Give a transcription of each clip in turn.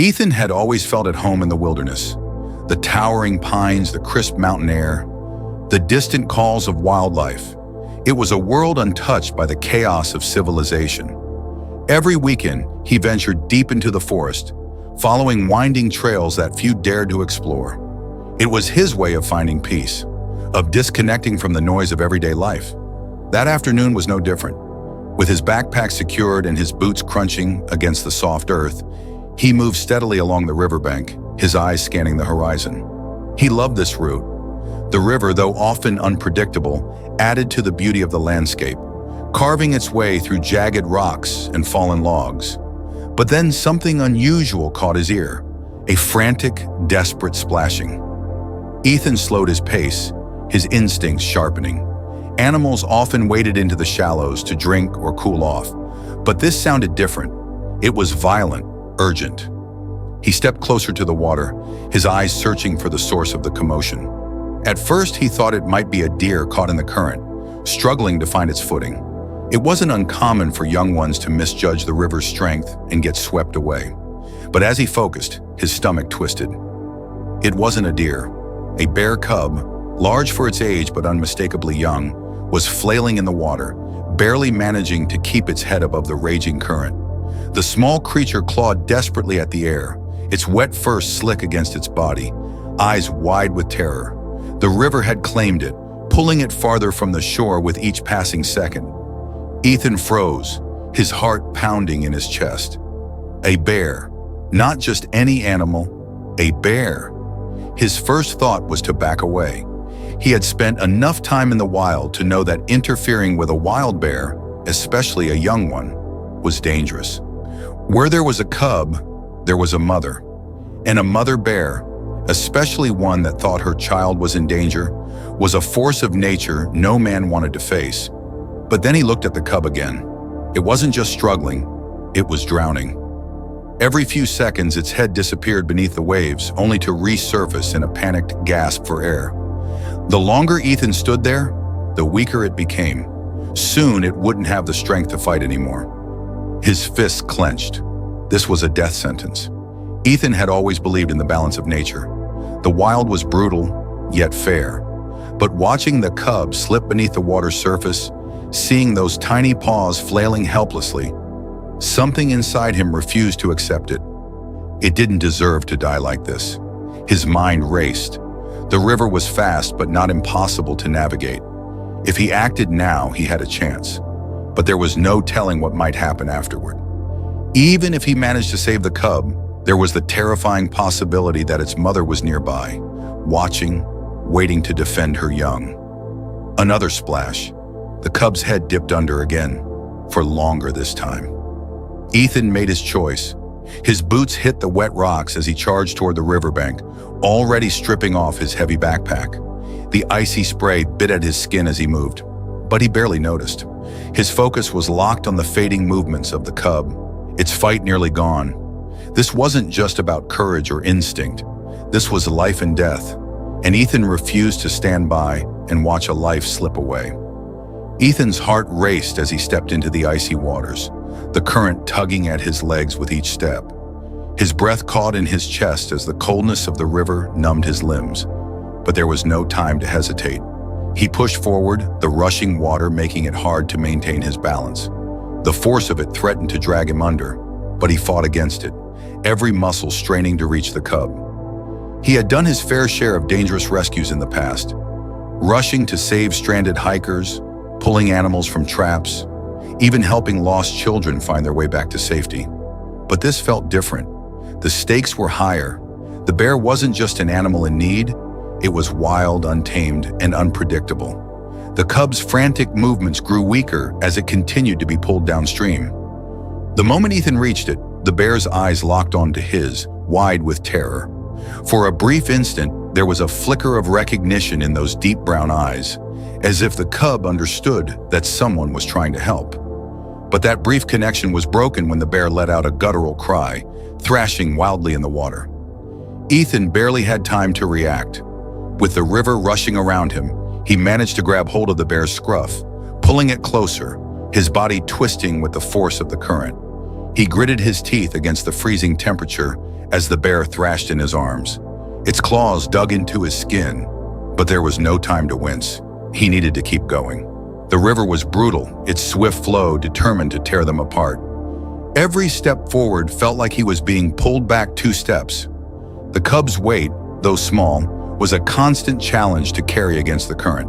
Ethan had always felt at home in the wilderness. The towering pines, the crisp mountain air, the distant calls of wildlife. It was a world untouched by the chaos of civilization. Every weekend, he ventured deep into the forest, following winding trails that few dared to explore. It was his way of finding peace, of disconnecting from the noise of everyday life. That afternoon was no different. With his backpack secured and his boots crunching against the soft earth, he moved steadily along the riverbank, his eyes scanning the horizon. He loved this route. The river, though often unpredictable, added to the beauty of the landscape, carving its way through jagged rocks and fallen logs. But then something unusual caught his ear, a frantic, desperate splashing. Ethan slowed his pace, his instincts sharpening. Animals often waded into the shallows to drink or cool off, but this sounded different. It was violent, urgent. He stepped closer to the water, his eyes searching for the source of the commotion. At first, he thought it might be a deer caught in the current, struggling to find its footing. It wasn't uncommon for young ones to misjudge the river's strength and get swept away. But as he focused, his stomach twisted. It wasn't a deer. A bear cub, large for its age but unmistakably young, was flailing in the water, barely managing to keep its head above the raging current. The small creature clawed desperately at the air, its wet fur slick against its body, eyes wide with terror. The river had claimed it, pulling it farther from the shore with each passing second. Ethan froze, his heart pounding in his chest. A bear, not just any animal, a bear. His first thought was to back away. He had spent enough time in the wild to know that interfering with a wild bear, especially a young one, was dangerous. Where there was a cub, there was a mother. And a mother bear, especially one that thought her child was in danger, was a force of nature no man wanted to face. But then he looked at the cub again. It wasn't just struggling, it was drowning. Every few seconds, its head disappeared beneath the waves, only to resurface in a panicked gasp for air. The longer Ethan stood there, the weaker it became. Soon, it wouldn't have the strength to fight anymore. His fists clenched. This was a death sentence. Ethan had always believed in the balance of nature. The wild was brutal, yet fair. But watching the cub slip beneath the water's surface, seeing those tiny paws flailing helplessly, something inside him refused to accept it. It didn't deserve to die like this. His mind raced. The river was fast, but not impossible to navigate. If he acted now, he had a chance. But there was no telling what might happen afterward. Even if he managed to save the cub, there was the terrifying possibility that its mother was nearby, watching, waiting to defend her young. Another splash. The cub's head dipped under again, for longer this time. Ethan made his choice. His boots hit the wet rocks as he charged toward the riverbank, already stripping off his heavy backpack. The icy spray bit at his skin as he moved, but he barely noticed. His focus was locked on the fading movements of the cub, its fight nearly gone. This wasn't just about courage or instinct. This was life and death, and Ethan refused to stand by and watch a life slip away. Ethan's heart raced as he stepped into the icy waters, the current tugging at his legs with each step. His breath caught in his chest as the coldness of the river numbed his limbs, but there was no time to hesitate. He pushed forward, the rushing water making it hard to maintain his balance. The force of it threatened to drag him under, but he fought against it, every muscle straining to reach the cub. He had done his fair share of dangerous rescues in the past, rushing to save stranded hikers, pulling animals from traps, even helping lost children find their way back to safety. But this felt different. The stakes were higher. The bear wasn't just an animal in need, it was wild, untamed, and unpredictable. The cub's frantic movements grew weaker as it continued to be pulled downstream. The moment Ethan reached it, the bear's eyes locked onto his, wide with terror. For a brief instant, there was a flicker of recognition in those deep brown eyes, as if the cub understood that someone was trying to help. But that brief connection was broken when the bear let out a guttural cry, thrashing wildly in the water. Ethan barely had time to react. With the river rushing around him, he managed to grab hold of the bear's scruff, pulling it closer, his body twisting with the force of the current. He gritted his teeth against the freezing temperature as the bear thrashed in his arms. Its claws dug into his skin, but there was no time to wince. He needed to keep going. The river was brutal, its swift flow determined to tear them apart. Every step forward felt like he was being pulled back 2 steps. The cub's weight, though small, was a constant challenge to carry against the current.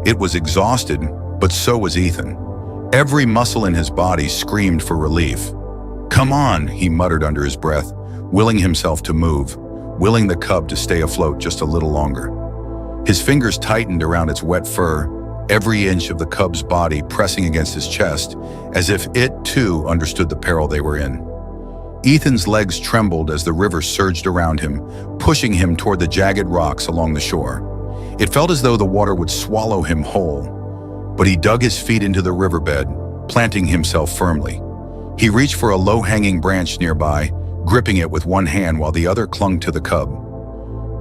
It was exhausted, but so was Ethan. Every muscle in his body screamed for relief. "Come on," he muttered under his breath, willing himself to move, willing the cub to stay afloat just a little longer. His fingers tightened around its wet fur, every inch of the cub's body pressing against his chest, as if it, too, understood the peril they were in. Ethan's legs trembled as the river surged around him, pushing him toward the jagged rocks along the shore. It felt as though the water would swallow him whole, but he dug his feet into the riverbed, planting himself firmly. He reached for a low-hanging branch nearby, gripping it with one hand while the other clung to the cub.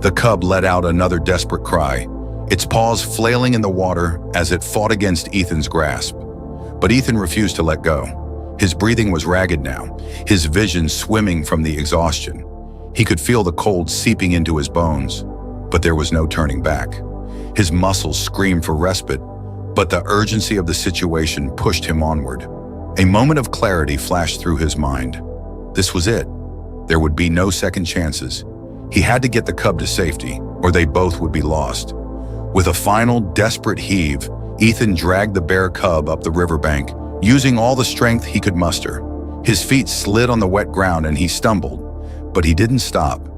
The cub let out another desperate cry, its paws flailing in the water as it fought against Ethan's grasp. But Ethan refused to let go. His breathing was ragged now, his vision swimming from the exhaustion. He could feel the cold seeping into his bones, but there was no turning back. His muscles screamed for respite, but the urgency of the situation pushed him onward. A moment of clarity flashed through his mind. This was it. There would be no second chances. He had to get the cub to safety, or they both would be lost. With a final, desperate heave, Ethan dragged the bear cub up the riverbank, using all the strength he could muster. His feet slid on the wet ground and he stumbled, but he didn't stop.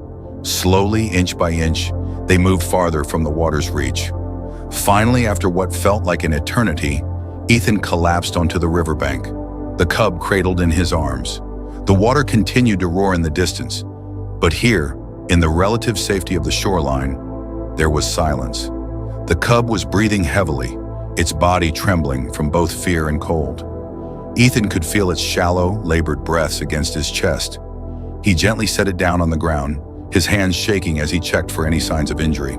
Slowly, inch by inch, they moved farther from the water's reach. Finally, after what felt like an eternity, Ethan collapsed onto the riverbank, the cub cradled in his arms. The water continued to roar in the distance, but here, in the relative safety of the shoreline, there was silence. The cub was breathing heavily, its body trembling from both fear and cold. Ethan could feel its shallow, labored breaths against his chest. He gently set it down on the ground, his hands shaking as he checked for any signs of injury.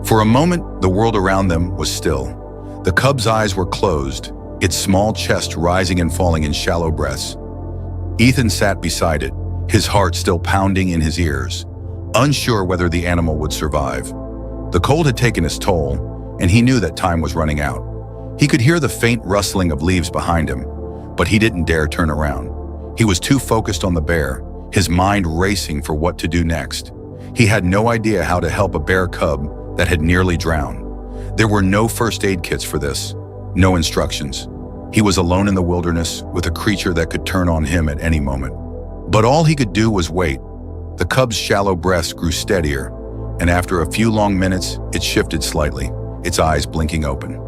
For a moment, the world around them was still. The cub's eyes were closed, its small chest rising and falling in shallow breaths. Ethan sat beside it, his heart still pounding in his ears, unsure whether the animal would survive. The cold had taken its toll, and he knew that time was running out. He could hear the faint rustling of leaves behind him, but he didn't dare turn around. He was too focused on the bear, his mind racing for what to do next. He had no idea how to help a bear cub that had nearly drowned. There were no first aid kits for this, no instructions. He was alone in the wilderness with a creature that could turn on him at any moment. But all he could do was wait. The cub's shallow breaths grew steadier, and after a few long minutes, it shifted slightly, its eyes blinking open.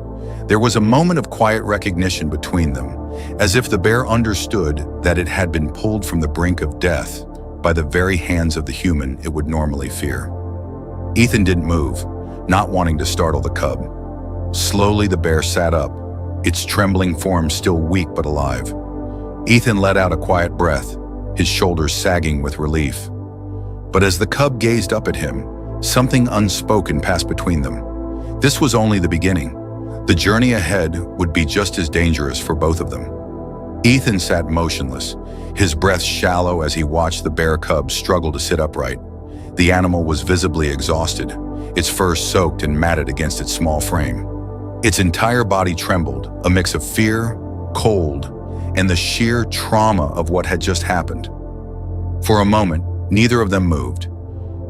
There was a moment of quiet recognition between them, as if the bear understood that it had been pulled from the brink of death by the very hands of the human it would normally fear. Ethan didn't move, not wanting to startle the cub. Slowly, the bear sat up, its trembling form still weak but alive. Ethan let out a quiet breath, his shoulders sagging with relief. But as the cub gazed up at him, something unspoken passed between them. This was only the beginning. The journey ahead would be just as dangerous for both of them. Ethan sat motionless, his breath shallow as he watched the bear cub struggle to sit upright. The animal was visibly exhausted, its fur soaked and matted against its small frame. Its entire body trembled, a mix of fear, cold, and the sheer trauma of what had just happened. For a moment, neither of them moved.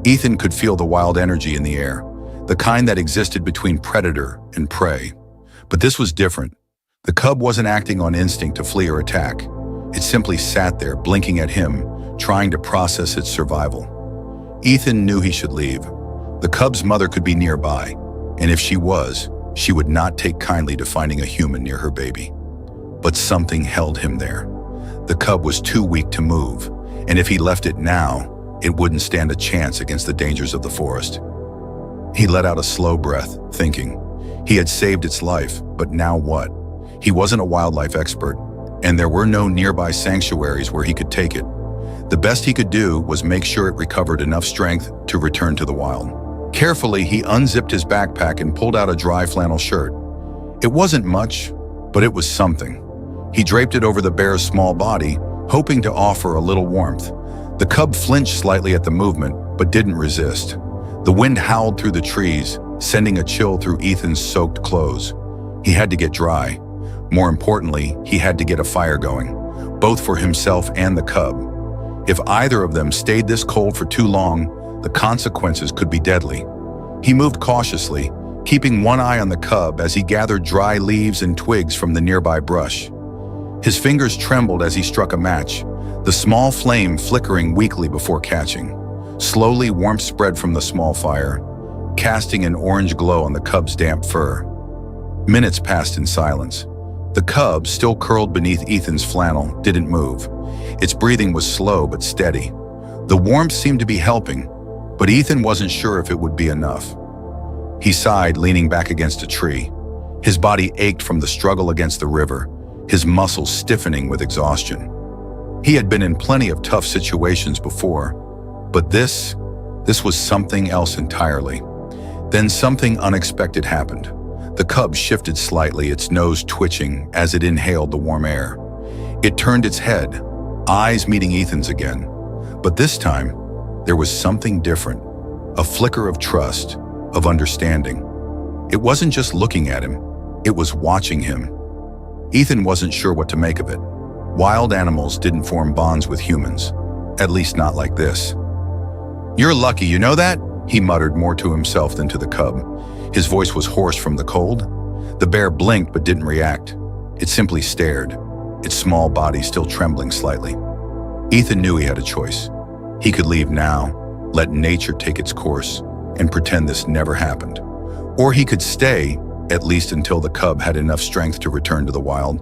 Ethan could feel the wild energy in the air, the kind that existed between predator and prey. But this was different. The cub wasn't acting on instinct to flee or attack. It simply sat there, blinking at him, trying to process its survival. Ethan knew he should leave. The cub's mother could be nearby, and if she was, she would not take kindly to finding a human near her baby. But something held him there. The cub was too weak to move, and if he left it now, it wouldn't stand a chance against the dangers of the forest. He let out a slow breath, thinking. He had saved its life, but now what? He wasn't a wildlife expert, and there were no nearby sanctuaries where he could take it. The best he could do was make sure it recovered enough strength to return to the wild. Carefully, he unzipped his backpack and pulled out a dry flannel shirt. It wasn't much, but it was something. He draped it over the bear's small body, hoping to offer a little warmth. The cub flinched slightly at the movement, but didn't resist. The wind howled through the trees, sending a chill through Ethan's soaked clothes. He had to get dry. More importantly, he had to get a fire going, both for himself and the cub. If either of them stayed this cold for too long, the consequences could be deadly. He moved cautiously, keeping one eye on the cub as he gathered dry leaves and twigs from the nearby brush. His fingers trembled as he struck a match, the small flame flickering weakly before catching. Slowly, warmth spread from the small fire, casting an orange glow on the cub's damp fur. Minutes passed in silence. The cub, still curled beneath Ethan's flannel, didn't move. Its breathing was slow but steady. The warmth seemed to be helping, but Ethan wasn't sure if it would be enough. He sighed, leaning back against a tree. His body ached from the struggle against the river, his muscles stiffening with exhaustion. He had been in plenty of tough situations before, but this was something else entirely. Then something unexpected happened. The cub shifted slightly, its nose twitching as it inhaled the warm air. It turned its head, eyes meeting Ethan's again. But this time, there was something different, a flicker of trust, of understanding. It wasn't just looking at him, it was watching him. Ethan wasn't sure what to make of it. Wild animals didn't form bonds with humans, at least not like this. "You're lucky, you know that?" he muttered, more to himself than to the cub. His voice was hoarse from the cold. The bear blinked but didn't react. It simply stared, its small body still trembling slightly. Ethan knew he had a choice. He could leave now, let nature take its course, and pretend this never happened. Or he could stay, at least until the cub had enough strength to return to the wild.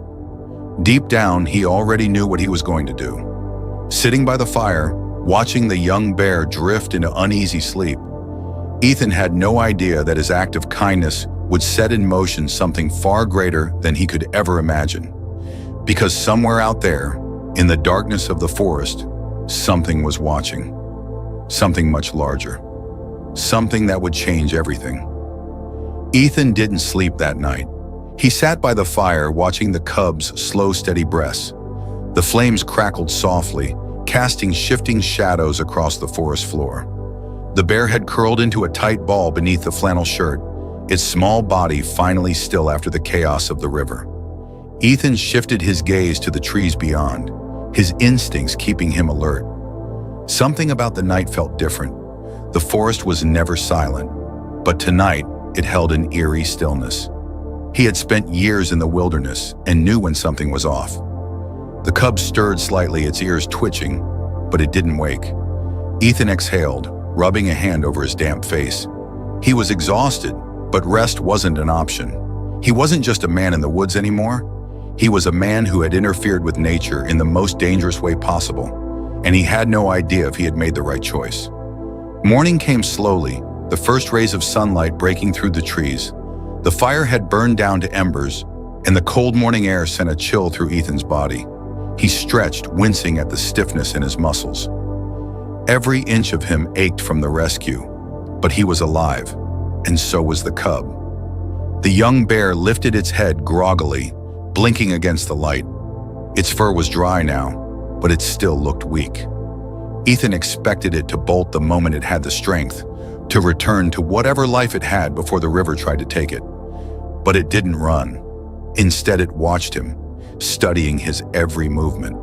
Deep down, he already knew what he was going to do. Sitting by the fire, watching the young bear drift into uneasy sleep, Ethan had no idea that his act of kindness would set in motion something far greater than he could ever imagine. Because somewhere out there, in the darkness of the forest, something was watching. Something much larger. Something that would change everything. Ethan didn't sleep that night. He sat by the fire watching the cub's slow, steady breaths. The flames crackled softly, casting shifting shadows across the forest floor. The bear had curled into a tight ball beneath the flannel shirt, its small body finally still after the chaos of the river. Ethan shifted his gaze to the trees beyond, his instincts keeping him alert. Something about the night felt different. The forest was never silent, but tonight it held an eerie stillness. He had spent years in the wilderness and knew when something was off. The cub stirred slightly, its ears twitching, but it didn't wake. Ethan exhaled, rubbing a hand over his damp face. He was exhausted, but rest wasn't an option. He wasn't just a man in the woods anymore. He was a man who had interfered with nature in the most dangerous way possible, and he had no idea if he had made the right choice. Morning came slowly, the first rays of sunlight breaking through the trees. The fire had burned down to embers, and the cold morning air sent a chill through Ethan's body. He stretched, wincing at the stiffness in his muscles. Every inch of him ached from the rescue, but he was alive, and so was the cub. The young bear lifted its head groggily, blinking against the light. Its fur was dry now, but it still looked weak. Ethan expected it to bolt the moment it had the strength, to return to whatever life it had before the river tried to take it. But it didn't run. Instead, it watched him, studying his every movement.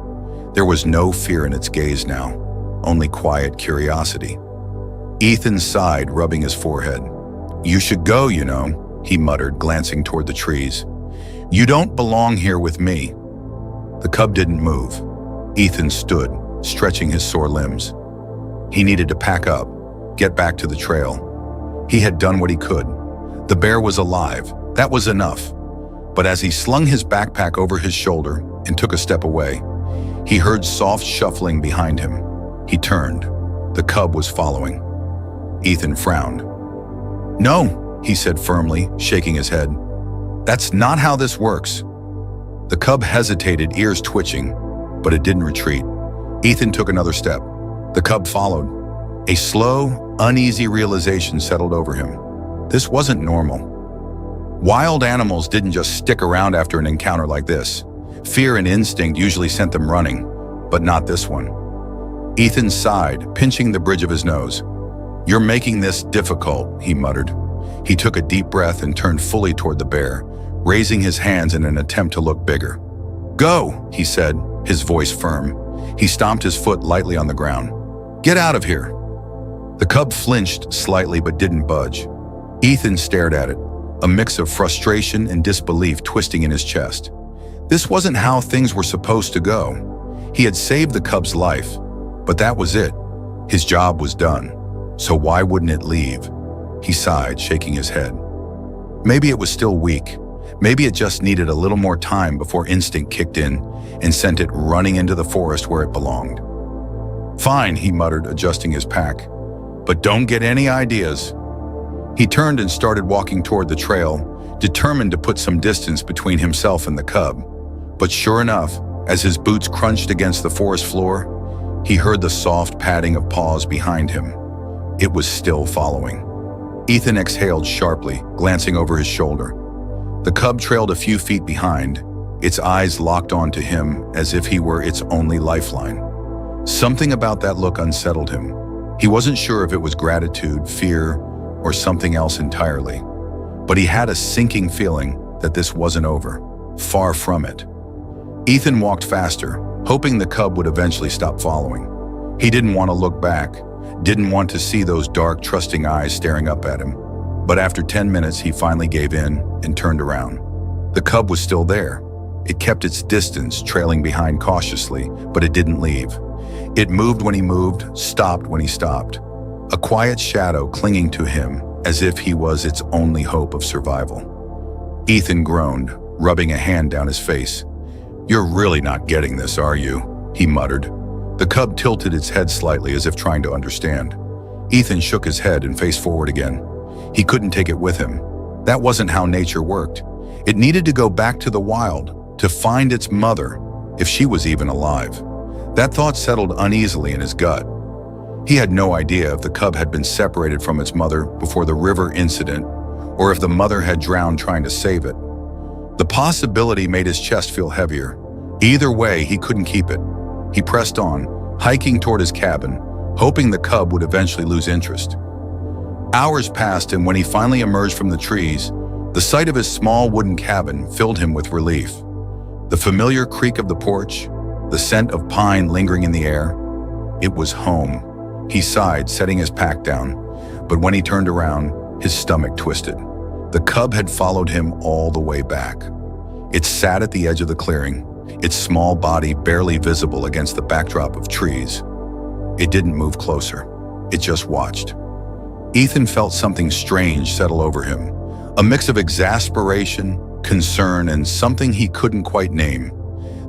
There was no fear in its gaze now, only quiet curiosity. Ethan sighed, rubbing his forehead. "You should go, you know," he muttered, glancing toward the trees. "You don't belong here with me." The cub didn't move. Ethan stood, stretching his sore limbs. He needed to pack up, get back to the trail. He had done what he could. The bear was alive. That was enough. But as he slung his backpack over his shoulder and took a step away, he heard soft shuffling behind him. He turned. The cub was following. Ethan frowned. "No," he said firmly, shaking his head. "That's not how this works." The cub hesitated, ears twitching, but it didn't retreat. Ethan took another step. The cub followed. A slow, uneasy realization settled over him. This wasn't normal. Wild animals didn't just stick around after an encounter like this. Fear and instinct usually sent them running, but not this one. Ethan sighed, pinching the bridge of his nose. "You're making this difficult," he muttered. He took a deep breath and turned fully toward the bear, raising his hands in an attempt to look bigger. "Go," he said, his voice firm. He stomped his foot lightly on the ground. "Get out of here." The cub flinched slightly but didn't budge. Ethan stared at it, a mix of frustration and disbelief twisting in his chest. This wasn't how things were supposed to go. He had saved the cub's life, but that was it. His job was done. So why wouldn't it leave? He sighed, shaking his head. Maybe it was still weak. Maybe it just needed a little more time before instinct kicked in and sent it running into the forest where it belonged. "Fine," he muttered, adjusting his pack. "But don't get any ideas." He turned and started walking toward the trail, determined to put some distance between himself and the cub. But sure enough, as his boots crunched against the forest floor, he heard the soft padding of paws behind him. It was still following. Ethan exhaled sharply, glancing over his shoulder. The cub trailed a few feet behind, its eyes locked onto him as if he were its only lifeline. Something about that look unsettled him. He wasn't sure if it was gratitude, fear, or something else entirely. But he had a sinking feeling that this wasn't over. Far from it. Ethan walked faster, hoping the cub would eventually stop following. He didn't want to look back, didn't want to see those dark, trusting eyes staring up at him. But after 10 minutes, he finally gave in and turned around. The cub was still there. It kept its distance, trailing behind cautiously, but it didn't leave. It moved when he moved, stopped when he stopped. A quiet shadow clinging to him, as if he was its only hope of survival. Ethan groaned, rubbing a hand down his face. "You're really not getting this, are you?" he muttered. The cub tilted its head slightly as if trying to understand. Ethan shook his head and faced forward again. He couldn't take it with him. That wasn't how nature worked. It needed to go back to the wild, to find its mother, if she was even alive. That thought settled uneasily in his gut. He had no idea if the cub had been separated from its mother before the river incident, or if the mother had drowned trying to save it. The possibility made his chest feel heavier. Either way, he couldn't keep it. He pressed on, hiking toward his cabin, hoping the cub would eventually lose interest. Hours passed, and when he finally emerged from the trees, the sight of his small wooden cabin filled him with relief. The familiar creak of the porch, the scent of pine lingering in the air. It was home. He sighed, setting his pack down, but when he turned around, his stomach twisted. The cub had followed him all the way back. It sat at the edge of the clearing, its small body barely visible against the backdrop of trees. It didn't move closer. It just watched. Ethan felt something strange settle over him, a mix of exasperation, concern, and something he couldn't quite name.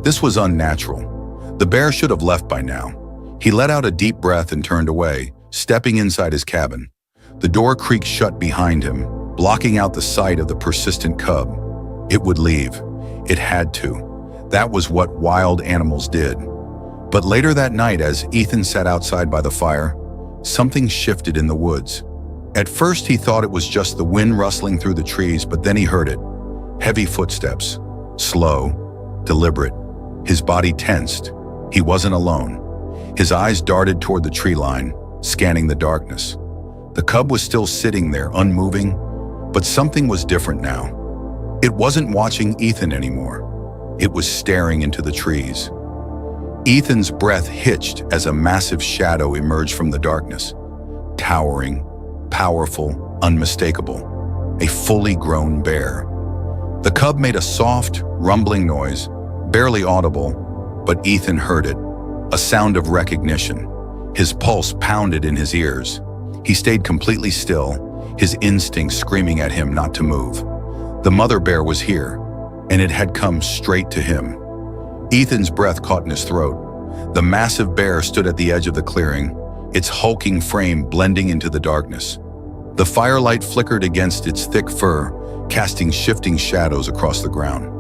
This was unnatural. The bear should have left by now. He let out a deep breath and turned away, stepping inside his cabin. The door creaked shut behind him, blocking out the sight of the persistent cub. It would leave. It had to. That was what wild animals did. But later that night, as Ethan sat outside by the fire, something shifted in the woods. At first, he thought it was just the wind rustling through the trees, but then he heard it. Heavy footsteps. Slow, deliberate. His body tensed. He wasn't alone. His eyes darted toward the tree line, scanning the darkness. The cub was still sitting there, unmoving, but something was different now. It wasn't watching Ethan anymore. It was staring into the trees. Ethan's breath hitched as a massive shadow emerged from the darkness. Towering, powerful, unmistakable. A fully grown bear. The cub made a soft, rumbling noise, barely audible, but Ethan heard it. A sound of recognition. His pulse pounded in his ears. He stayed completely still, his instincts screaming at him not to move. The mother bear was here, and it had come straight to him. Ethan's breath caught in his throat. The massive bear stood at the edge of the clearing, its hulking frame blending into the darkness. The firelight flickered against its thick fur, casting shifting shadows across the ground.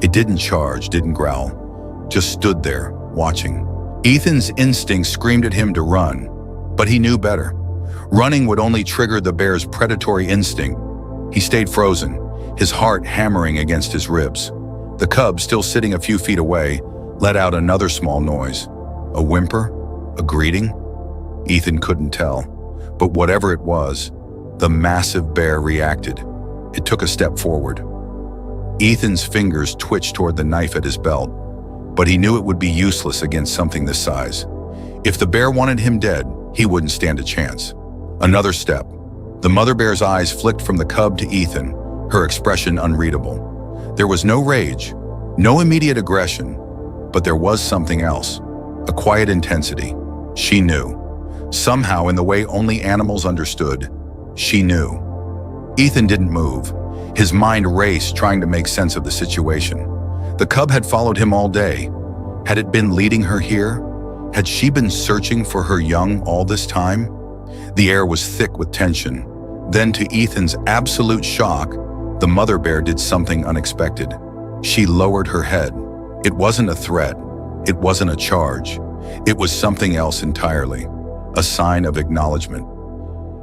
It didn't charge, didn't growl, just stood there, watching. Ethan's instincts screamed at him to run, but he knew better. Running would only trigger the bear's predatory instinct. He stayed frozen, his heart hammering against his ribs. The cub, still sitting a few feet away, let out another small noise. A whimper, A greeting? Ethan couldn't tell. But whatever it was, the massive bear reacted. It took a step forward. Ethan's fingers twitched toward the knife at his belt, but he knew it would be useless against something this size. If the bear wanted him dead, he wouldn't stand a chance. Another step. The mother bear's eyes flicked from the cub to Ethan, her expression unreadable. There was no rage, no immediate aggression, but there was something else, a quiet intensity. She knew. Somehow, in the way only animals understood, she knew. Ethan didn't move. His mind raced, trying to make sense of the situation. The cub had followed him all day. Had it been leading her here? Had she been searching for her young all this time? The air was thick with tension. Then, to Ethan's absolute shock, the mother bear did something unexpected. She lowered her head. It wasn't a threat. It wasn't a charge. It was something else entirely. A sign of acknowledgement.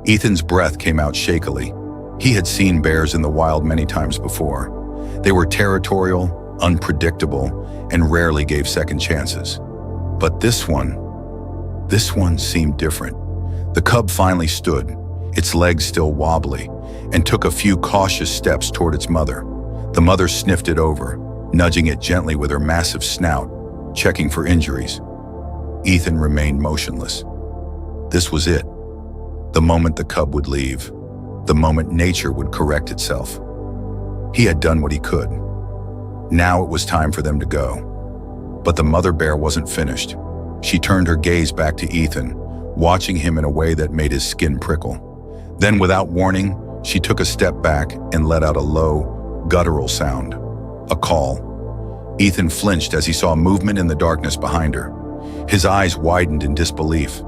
Ethan's breath came out shakily. He had seen bears in the wild many times before. They were territorial, unpredictable, and rarely gave second chances. But this one seemed different. The cub finally stood, its legs still wobbly, and took a few cautious steps toward its mother. The mother sniffed it over, nudging it gently with her massive snout, checking for injuries. Ethan remained motionless. This was it. The moment the cub would leave. The moment nature would correct itself. He had done what he could. Now it was time for them to go. But the mother bear wasn't finished. She turned her gaze back to Ethan, watching him in a way that made his skin prickle. Then, without warning, she took a step back and let out a low, guttural sound. A call. Ethan flinched as he saw movement in the darkness behind her. His eyes widened in disbelief.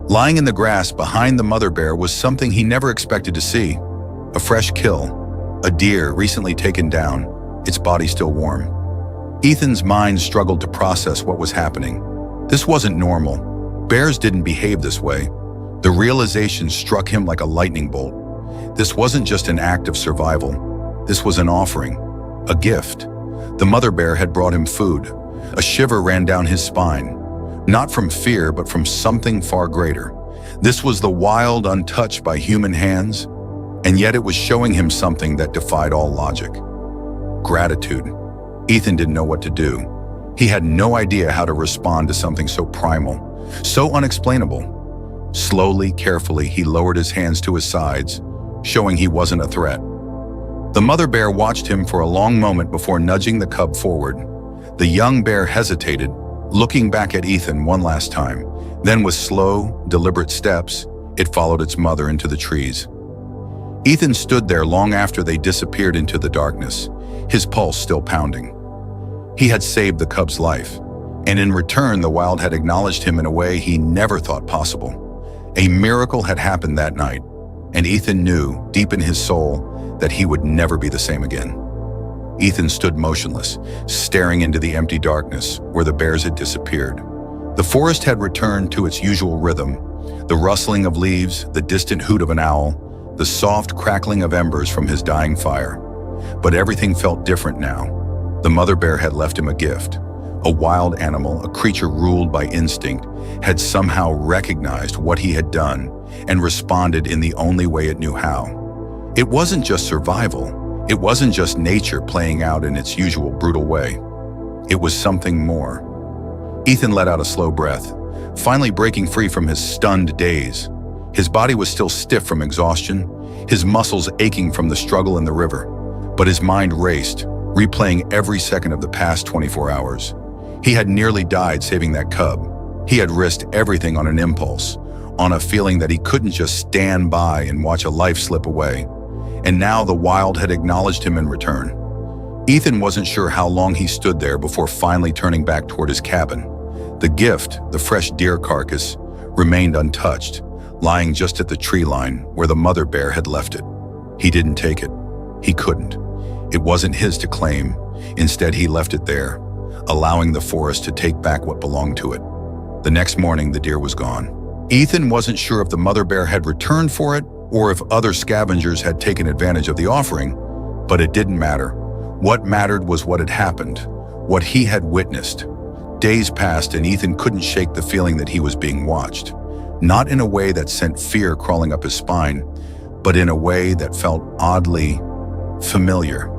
Lying in the grass behind the mother bear was something he never expected to see. A fresh kill. A deer recently taken down, its body still warm. Ethan's mind struggled to process what was happening. This wasn't normal. Bears didn't behave this way. The realization struck him like a lightning bolt. This wasn't just an act of survival. This was an offering, a gift. The mother bear had brought him food. A shiver ran down his spine. Not from fear, but from something far greater. This was the wild, untouched by human hands, and yet it was showing him something that defied all logic. Gratitude. Ethan didn't know what to do. He had no idea how to respond to something so primal, so unexplainable. Slowly, carefully, he lowered his hands to his sides, showing he wasn't a threat. The mother bear watched him for a long moment before nudging the cub forward. The young bear hesitated, looking back at Ethan one last time. Then, with slow, deliberate steps, it followed its mother into the trees. Ethan stood there long after they disappeared into the darkness, his pulse still pounding. He had saved the cub's life, and in return, the wild had acknowledged him in a way he never thought possible. A miracle had happened that night, and Ethan knew, deep in his soul, that he would never be the same again. Ethan stood motionless, staring into the empty darkness where the bears had disappeared. The forest had returned to its usual rhythm, the rustling of leaves, the distant hoot of an owl, the soft crackling of embers from his dying fire. But everything felt different now. The mother bear had left him a gift. A wild animal, a creature ruled by instinct, had somehow recognized what he had done and responded in the only way it knew how. It wasn't just survival. It wasn't just nature playing out in its usual brutal way. It was something more. Ethan let out a slow breath, finally breaking free from his stunned daze. His body was still stiff from exhaustion, his muscles aching from the struggle in the river. But his mind raced, replaying every second of the past 24 hours. He had nearly died saving that cub. He had risked everything on an impulse, on a feeling that he couldn't just stand by and watch a life slip away. And now the wild had acknowledged him in return. Ethan wasn't sure how long he stood there before finally turning back toward his cabin. The gift, the fresh deer carcass, remained untouched, lying just at the tree line where the mother bear had left it. He didn't take it. He couldn't. It wasn't his to claim. Instead, he left it there, allowing the forest to take back what belonged to it. The next morning, the deer was gone. Ethan wasn't sure if the mother bear had returned for it or if other scavengers had taken advantage of the offering, but it didn't matter. What mattered was what had happened, what he had witnessed. Days passed and Ethan couldn't shake the feeling that he was being watched. Not in a way that sent fear crawling up his spine, but in a way that felt oddly familiar.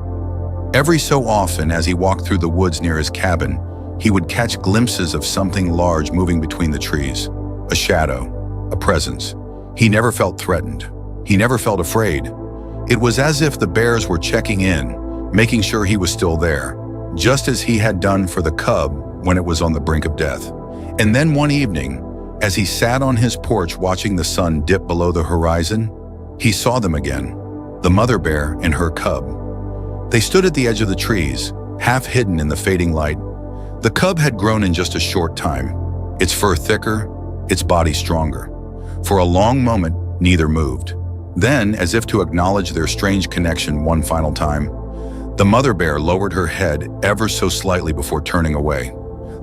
Every so often, as he walked through the woods near his cabin, he would catch glimpses of something large moving between the trees. A shadow, a presence. He never felt threatened. He never felt afraid. It was as if the bears were checking in, making sure he was still there, just as he had done for the cub when it was on the brink of death. And then one evening, as he sat on his porch watching the sun dip below the horizon, he saw them again, the mother bear and her cub. They stood at the edge of the trees, half hidden in the fading light. The cub had grown in just a short time, its fur thicker, its body stronger. For a long moment, neither moved. Then, as if to acknowledge their strange connection one final time, the mother bear lowered her head ever so slightly before turning away.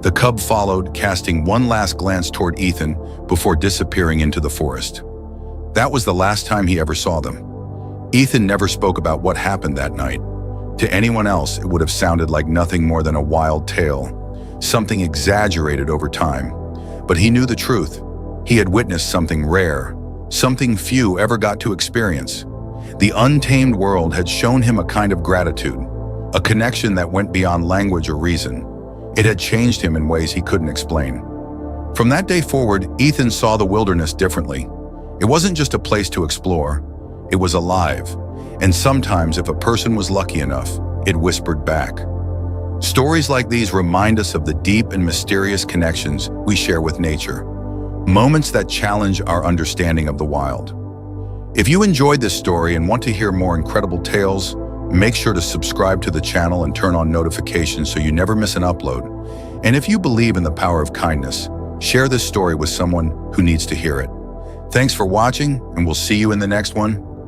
The cub followed, casting one last glance toward Ethan before disappearing into the forest. That was the last time he ever saw them. Ethan never spoke about what happened that night. To anyone else, it would have sounded like nothing more than a wild tale, something exaggerated over time. But he knew the truth. He had witnessed something rare, something few ever got to experience. The untamed world had shown him a kind of gratitude, a connection that went beyond language or reason. It had changed him in ways he couldn't explain. From that day forward, Ethan saw the wilderness differently. It wasn't just a place to explore, it was alive. And sometimes, if a person was lucky enough, it whispered back. Stories like these remind us of the deep and mysterious connections we share with nature, moments that challenge our understanding of the wild. If you enjoyed this story and want to hear more incredible tales, make sure to subscribe to the channel and turn on notifications so you never miss an upload. And if you believe in the power of kindness, share this story with someone who needs to hear it. Thanks for watching, and we'll see you in the next one.